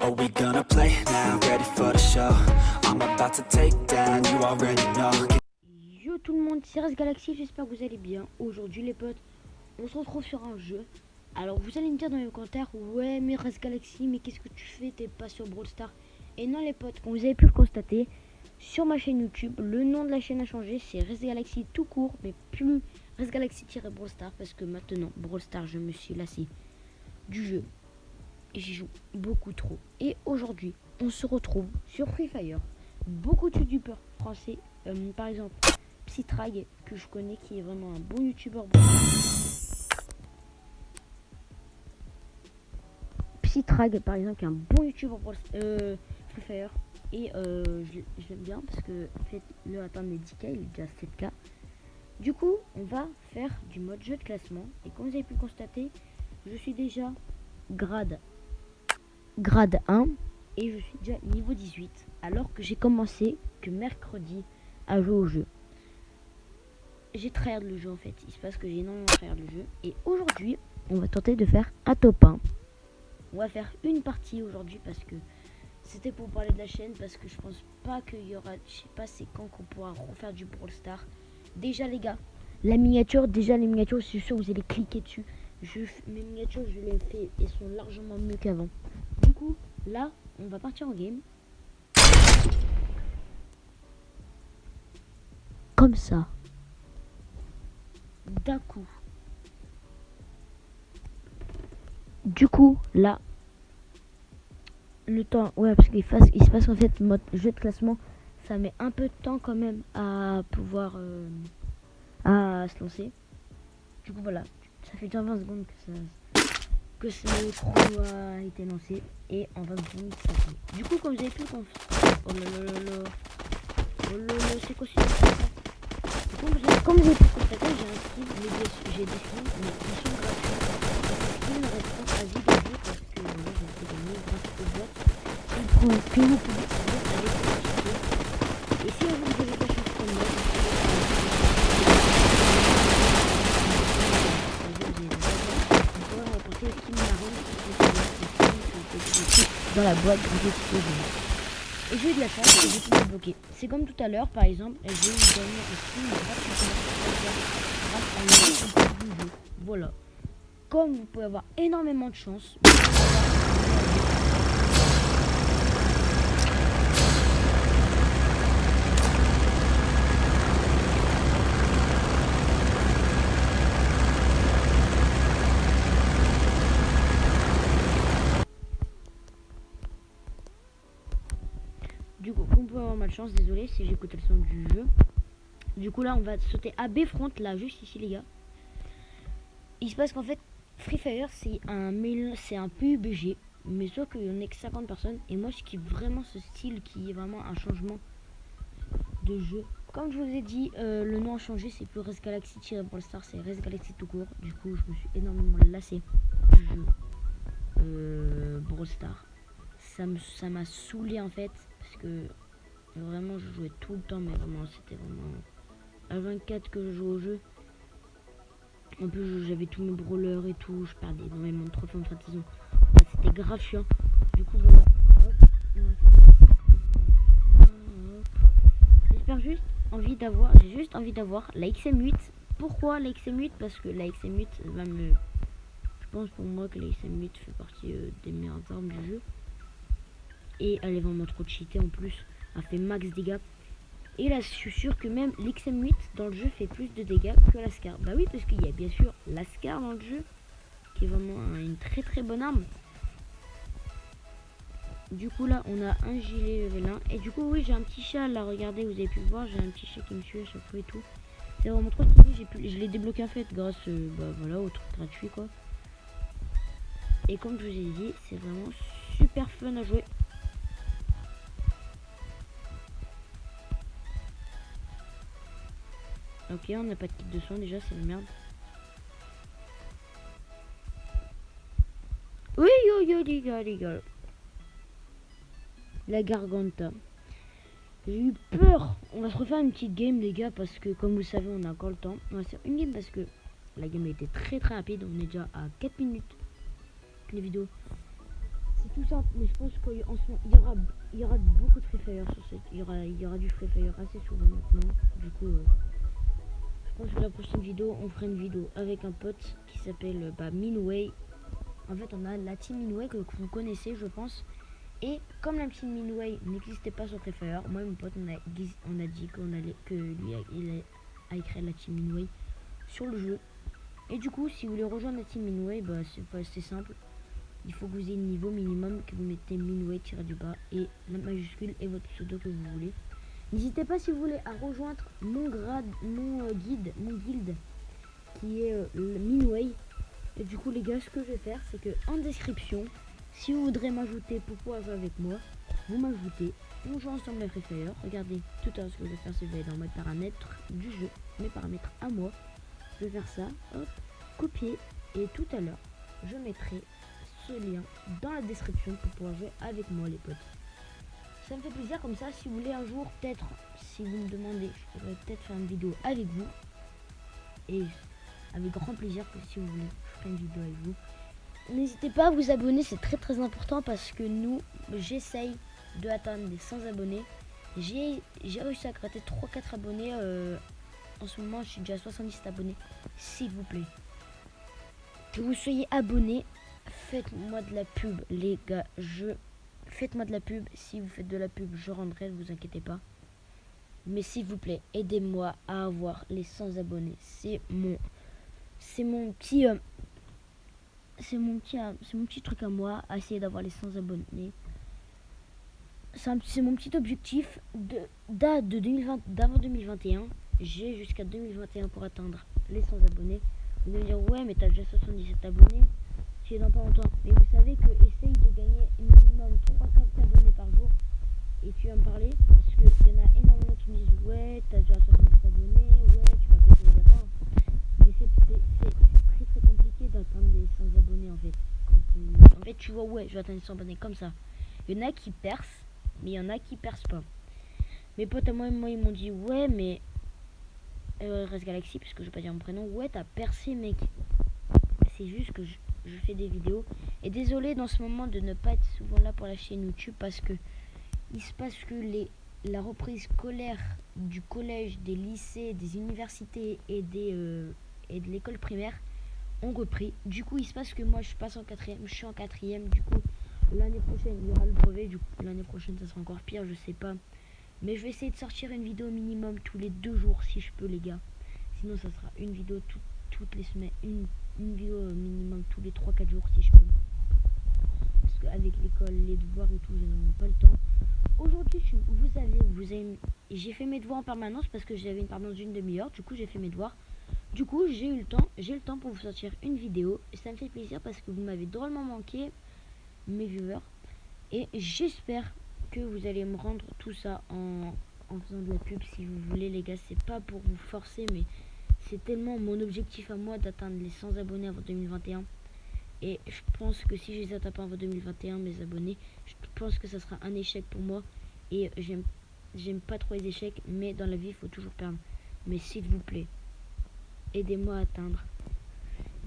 Are we gonna play now? Ready for the show? I'm about to take down, you already know. Yo tout le monde, c'est Res Galaxy, j'espère que vous allez bien. Aujourd'hui les potes, on se retrouve sur un jeu. Alors vous allez me dire dans les commentaires, ouais mais Res Galaxy, mais qu'est-ce que tu fais, t'es pas sur Brawl Stars? Et non les potes, comme vous avez pu le constater, sur ma chaîne YouTube, le nom de la chaîne a changé, c'est Res Galaxy tout court, mais plus Res Galaxy-Brawl Stars, parce que maintenant, Brawl Stars, je me suis lassé du jeu. Et j'y joue beaucoup trop. Et aujourd'hui, on se retrouve sur Free Fire. Beaucoup de youtubeurs français, par exemple Psytrag, que je connais, qui est vraiment un bon youtubeur. Psytrag, par exemple, qui est un bon youtubeur Free Fire. Et je l'aime bien parce que en fait, le atteindre les 10K, il est déjà 7K. Du coup, on va faire du mode jeu de classement. Et comme vous avez pu le constater, je suis déjà grade 1 et je suis déjà niveau 18 alors que j'ai commencé que mercredi à jouer au jeu. J'ai tryhard le jeu en fait, il se passe que j'ai énormément tryhard le jeu et aujourd'hui on va tenter de faire un top 1. On va faire une partie aujourd'hui parce que c'était pour parler de la chaîne, parce que je pense pas qu'il y aura, je sais pas c'est quand qu'on pourra refaire du Brawl Stars. Déjà les gars, la miniature, déjà les miniatures, je suis sûr vous allez cliquer dessus. Mes miniatures je les fais et sont largement mieux qu'avant. Du coup, là, on va partir en game. Comme ça. D'un coup. Du coup, là, le temps, ouais, parce qu'il se passe en fait mode jeu de classement. Ça met un peu de temps quand même à pouvoir à se lancer. Du coup, voilà. Ça fait déjà 20 secondes que ce chrono a été lancé. Et en 20 secondes, ça fait. Du coup, comme vous avez pu le oh là, c'est quoi ça? Comme vous avez pu constater, j'ai un skin, j'ai des skins, mais ils sont gratuits. Ces skins restent à vie de jeu parce que moi je les ai gagnés grâce aux boîtes que vous pouvez aller consulter. Et si vous avez la chance comme moi, vous pourrez remporter le skin marron dans la boîte gratuite de jeu. Et j'ai eu de la chance et j'ai tout débloqué. C'est comme tout à l'heure, par exemple, j'ai eu gagné un skin grâce à une du jeu. Voilà. Comme vous pouvez avoir énormément de chance. Du coup, comme vous pouvez avoir malchance, désolé si j'écoute le son du jeu. Du coup là on va sauter à B front là juste ici les gars. Il se passe qu'en fait Free Fire c'est un PUBG, mais sauf qu'il n'y a que 50 personnes. Et moi je kiffe vraiment ce style qui est vraiment un changement de jeu. Comme je vous ai dit, le nom a changé, c'est plus Res Galaxy-Brawl Stars, c'est Res Galaxy tout court. Du coup je me suis énormément lassé du jeu Brawl Stars. Ça m'a saoulé en fait, parce que vraiment je jouais tout le temps, mais vraiment c'était vraiment à 24 que je joue au jeu. En plus j'avais tous mes brawlers et tout, je perdais énormément de trophées en fin de saison. Enfin, c'était grave chiant. Du coup voilà. J'ai juste envie d'avoir la XM8. Pourquoi la XM8? Parce que la XM8 va me... Je pense pour moi que la XM8 fait partie des meilleures armes du jeu. Et elle est vraiment trop cheatée en plus. Elle fait max dégâts. Et là, je suis sûr que même l'XM8 dans le jeu fait plus de dégâts que la Scar. Bah oui, parce qu'il y a bien sûr la Scar dans le jeu, qui est vraiment une très très bonne arme. Du coup là, on a un gilet level 1. Et du coup, oui, j'ai un petit chat là, regardez, vous avez pu le voir, j'ai un petit chat qui me suit à chaque fois et tout. C'est vraiment trop stylé, je l'ai débloqué en fait grâce bah, voilà, au truc gratuit quoi. Et comme je vous ai dit, c'est vraiment super fun à jouer. Ok, on n'a pas de kit de soin déjà, c'est la merde. Oui, les gars. La Garganta. J'ai eu peur. On va se refaire une petite game, les gars, parce que comme vous savez, on a encore le temps. On va se faire une game parce que la game a été très très rapide. On est déjà à 4 minutes. Les vidéos. C'est tout simple, mais je pense qu'en ce moment, il y aura beaucoup de Free Fire sur cette. Il y aura du Free Fire assez souvent maintenant. Du coup, je pense que la prochaine vidéo, on fera une vidéo avec un pote qui s'appelle Minway. En fait, on a la team Minway que vous connaissez, je pense. Et comme la team Minway n'existait pas sur Free Fire, moi et mon pote, on a dit que lui, il a créé la team Minway sur le jeu. Et du coup, si vous voulez rejoindre la team Minway, c'est simple. Il faut que vous ayez le niveau minimum, que vous mettez Minway-du-bas et la majuscule et votre pseudo que vous voulez. N'hésitez pas si vous voulez à rejoindre mon guilde qui est le Minway. Et du coup les gars, ce que je vais faire, c'est que en description, si vous voudrez m'ajouter pour pouvoir jouer avec moi, vous m'ajoutez, on joue ensemble à Free Fire. Regardez, tout à l'heure ce que je vais faire, c'est que je vais aller dans mes paramètres du jeu, mes paramètres à moi. Je vais faire ça, hop, copier, et tout à l'heure, je mettrai ce lien dans la description pour pouvoir jouer avec moi les potes. Ça me fait plaisir comme ça, si vous voulez un jour, peut-être, si vous me demandez, je pourrais peut-être faire une vidéo avec vous. Et avec grand plaisir que si vous voulez, je ferai une vidéo avec vous. N'hésitez pas à vous abonner, c'est très très important parce que j'essaye de atteindre les 100 abonnés. J'ai réussi à gratter 3-4 abonnés. En ce moment, je suis déjà à 70 abonnés. S'il vous plaît, que vous soyez abonnés, faites-moi de la pub, les gars. Faites-moi de la pub. Si vous faites de la pub, je rendrai, ne vous inquiétez pas. Mais s'il vous plaît, aidez-moi à avoir les 100 abonnés. C'est mon petit truc à moi, à essayer d'avoir les 100 abonnés. C'est mon petit objectif d'avant 2021. J'ai jusqu'à 2021 pour atteindre les 100 abonnés. Vous allez me dire, ouais, mais t'as déjà 77 abonnés. Tu es dans pas longtemps. Mais vous savez que essaye de gagner minimum 3-4 abonnés par jour. Et tu vas me parler, parce qu'il y en a énormément qui me disent, ouais, t'as déjà 70 abonnés, ouais, tu vas bientôt les atteindre. Mais c'est très très compliqué d'atteindre les 100 abonnés en fait. En fait, tu vois, ouais, je vais atteindre les 100 abonnés comme ça. Il y en a qui percent, mais il y en a qui percent pas. Mes potes à moi, ils m'ont dit, ouais, mais Rest Galaxy, parce que je vais pas dire mon prénom, ouais, t'as percé, mec. C'est juste que je fais des vidéos. Et désolé dans ce moment de ne pas être souvent là pour la chaîne YouTube, parce que il se passe que la reprise scolaire du collège, des lycées, des universités et de l'école primaire ont repris. Du coup, il se passe que moi, je suis en quatrième. Du coup, l'année prochaine, il y aura le brevet. Du coup, l'année prochaine, ça sera encore pire, je sais pas. Mais je vais essayer de sortir une vidéo minimum tous les 2 jours, si je peux, les gars. Sinon, ça sera une vidéo toutes les semaines. Une vidéo minimum tous les 3-4 jours, si je peux. Parce qu'avec l'école, les devoirs et tout, je n'ai pas le temps. Aujourd'hui, j'ai fait mes devoirs en permanence parce que j'avais une permanence d'une demi-heure. Du coup, j'ai fait mes devoirs. Du coup, j'ai eu le temps pour vous sortir une vidéo. Et ça me fait plaisir parce que vous m'avez drôlement manqué, mes viewers. Et j'espère que vous allez me rendre tout ça en faisant de la pub si vous voulez, les gars. C'est pas pour vous forcer, mais c'est tellement mon objectif à moi d'atteindre les 100 abonnés avant 2021. Et je pense que si je les atteins pas avant 2021, mes abonnés, je pense que ça sera un échec pour moi. Et j'aime pas trop les échecs, mais dans la vie, il faut toujours perdre. Mais s'il vous plaît, aidez-moi à atteindre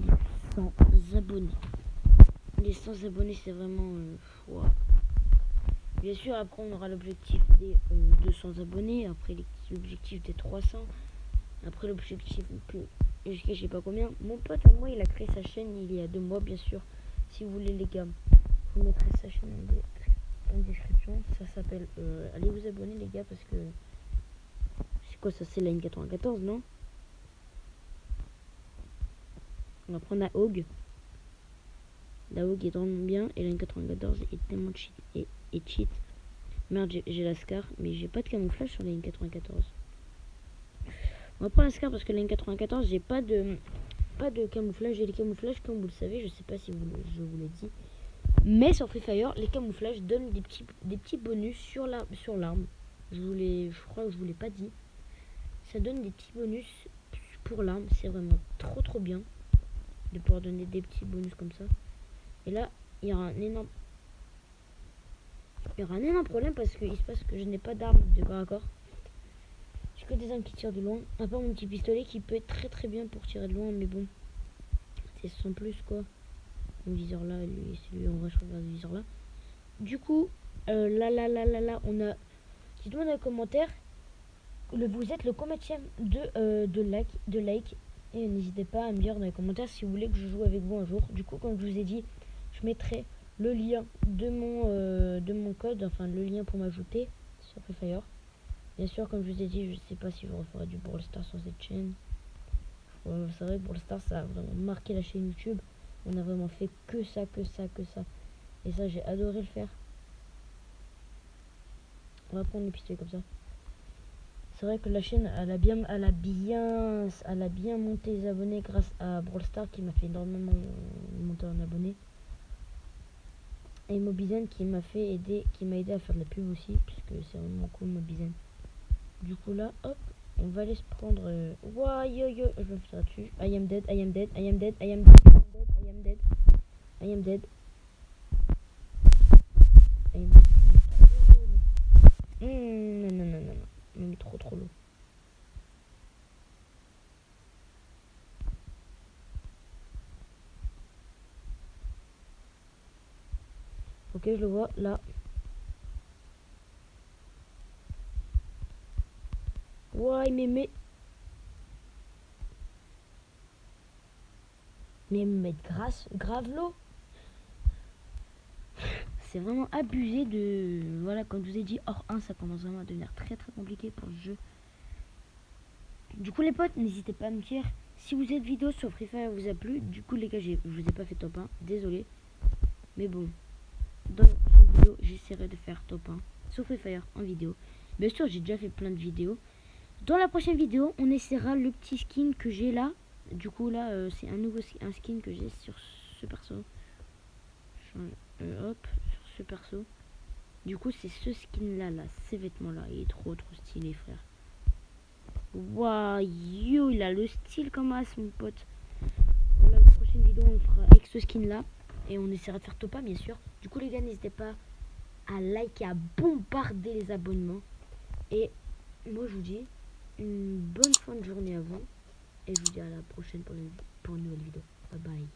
les 100 abonnés. Les 100 abonnés, c'est vraiment... wow. Bien sûr, après, on aura l'objectif des 200 abonnés. Après, l'objectif des 300. Après, l'objectif que... je sais pas combien. Mon pote à moi, il a créé sa chaîne il y a 2 mois, bien sûr. Si vous voulez, les gars, je vous mettrai sa chaîne en description. Ça s'appelle... allez vous abonner, les gars, parce que... C'est quoi ça? C'est la N94, non? On va prendre la Hog. La Hog est vraiment bien. Et la N94 est tellement cheat. Et cheat. Merde, j'ai la Scar. Mais j'ai pas de camouflage sur la N94. On va prendre la Scar parce que la N94, j'ai pas de camouflage. J'ai les camouflages, comme vous le savez. Je sais pas si je vous l'ai dit. Mais sur Free Fire, les camouflages donnent des petits bonus sur l'arme. Je crois que je vous l'ai pas dit. Ça donne des petits bonus pour l'arme. C'est vraiment trop bien de pouvoir donner des petits bonus comme ça. Et là, il y aura un énorme problème parce qu'il se passe que je n'ai pas d'arme de corps à corps. J'ai que des armes qui tirent de loin. À part mon petit pistolet qui peut être très bien pour tirer de loin, mais bon, c'est sans plus quoi. Mon viseur là, c'est lui, on va choisir le viseur là. Du coup, là, on a... Dites-moi dans les commentaires, vous êtes le combattant de like. Et n'hésitez pas à me dire dans les commentaires si vous voulez que je joue avec vous un jour. Du coup, comme je vous ai dit, je mettrai le lien de mon code, enfin le lien pour m'ajouter sur Free Fire. Bien sûr, comme je vous ai dit, je sais pas si je referai du Brawl Stars sur cette chaîne. C'est vrai que Brawl Stars, ça a vraiment marqué la chaîne YouTube. On a vraiment fait que ça. Et ça, j'ai adoré le faire. On va prendre les pistolets comme ça. C'est vrai que la chaîne, elle a bien monté les abonnés grâce à Brawl Stars qui m'a fait énormément monter en abonnés. Et Mobizen qui m'a aidé à faire de la pub aussi, puisque c'est vraiment cool Mobizen. Du coup là, hop, on va aller se prendre. Ouah, yo, je vais me faire dessus. I am dead. Non. Il est trop lourd. Ok, je le vois là. Ouais, mais grave l'eau. C'est vraiment abusé de... Voilà, comme je vous ai dit, hors 1, ça commence vraiment à devenir très compliqué pour le jeu. Du coup, les potes, n'hésitez pas à me dire si vous êtes vidéo sur Free Fire vous a plu. Du coup, les gars, je vous ai pas fait top 1, désolé. Mais bon, dans la prochaine vidéo, j'essaierai de faire top 1 sur Free Fire en vidéo. Bien sûr, j'ai déjà fait plein de vidéos. Dans la prochaine vidéo, on essaiera le petit skin que j'ai là. Du coup, là, c'est un skin que j'ai sur ce perso. Hop, sur ce perso. Du coup, c'est ce skin là, ces vêtements là. Il est trop stylé, frère. Waouh, yo, il a le style comme as, mon pote. Dans la prochaine vidéo, on fera avec ce skin là. Et on essaiera de faire top 1, bien sûr. Du coup, les gars, n'hésitez pas à liker, à bombarder les abonnements. Et moi, je vous dis une bonne fin de journée à vous. Et je vous dis à la prochaine pour une nouvelle vidéo. Bye bye.